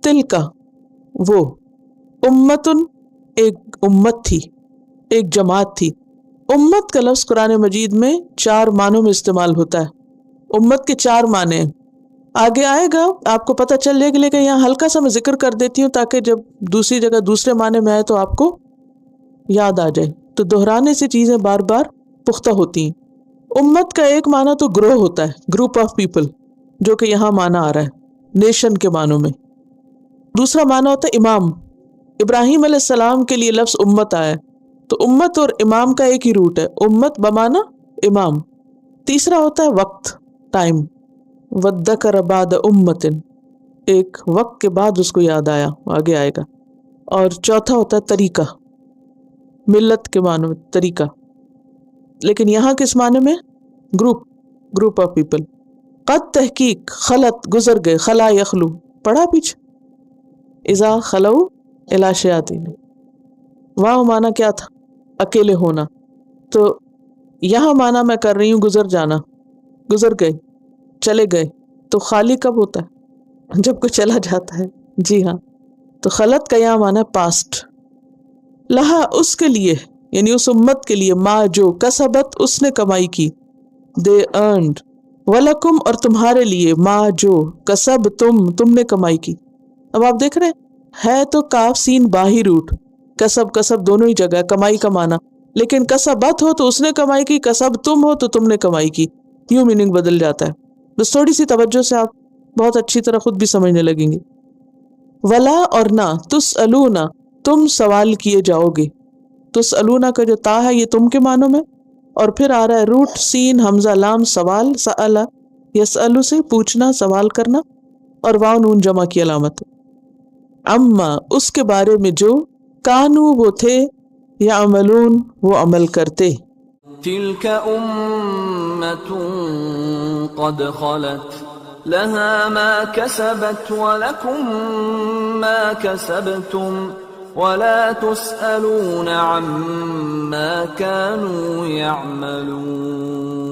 تلکا وہ، امتن ایک امت تھی، ایک جماعت تھی. امت کا لفظ قرآن مجید میں 4 معنوں میں استعمال ہوتا ہے. امت کے 4 معنی ہیں. آگے آئے گا آپ کو پتہ چل جائے گا، لیکن یہاں ہلکا سا میں ذکر کر دیتی ہوں تاکہ جب دوسری جگہ دوسرے معنی میں آئے تو آپ کو یاد آ جائے. تو دہرانے سے چیزیں بار بار پختہ ہوتی ہیں. امت کا ایک معنی تو گروہ ہوتا ہے، گروپ آف پیپل، جو کہ یہاں معنی آ رہا ہے نیشن کے معنوں میں. دوسرا معنی ہوتا ہے امام. ابراہیم علیہ السلام کے لیے لفظ امت آیا ہے، تو امت اور امام کا ایک ہی روٹ ہے، امت بمعنی امام. تیسرا ہوتا ہے وقت، ٹائم، وَالذَّكَرَ بَعْدَ أُمَّةٍ، ایک وقت کے بعد اس کو یاد آیا، آگے آئے گا. اور چوتھا ہوتا ہے طریقہ، ملت کے معنی میں طریقہ. لیکن یہاں کس معنی میں؟ Group of people. قد تحقیق، خلط گزر گئے، خلا یخلو پڑھا پیچھے، اذا خلو الی شیاطین، وہاں معنی کیا تھا؟ اکیلے ہونا. تو یہاں معنی میں کر رہی ہوں گزر جانا، گزر گئے، چلے گئے. تو خالی کب ہوتا ہے؟ جب کوئی چلا جاتا ہے. جی ہاں، تو خلط کا یہاں معنی پاسٹ. لہا اس کے لیے، یعنی اس امت کے لیے، ما جو، کسبت اس نے کمائی کی، دے ارنڈ، ولکم اور تمہارے لیے، ما جو، کسب تم نے کمائی کی. اب آپ دیکھ رہے ہے تو کاف سین باہی روٹ، کسب دونوں ہی جگہ کمائی کا معنی. لیکن کسبت ہو تو اس نے کمائی کی، کسب تم ہو تو تم نے کمائی کی، یوں میننگ بدل جاتا ہے. بس تھوڑی سی توجہ سے آپ بہت اچھی طرح خود بھی سمجھنے لگیں گے. ولا اور نہ، تسألون تم سوال کیے جاؤ گے. تسألون کا جو تا ہے یہ تم کے معنوں میں، اور پھر آ رہا ہے روٹ سین حمزہ لام سوال، سأل یسألو سے پوچھنا، سوال کرنا، اور واو نون جمع کی علامت. اما اس کے بارے میں جو، کانو وہ تھے، یعملون وہ عمل کرتے. تلك أمة قد خلت لها ما كسبت ولكم ما كسبتم ولا تسألون عما كانوا يعملون.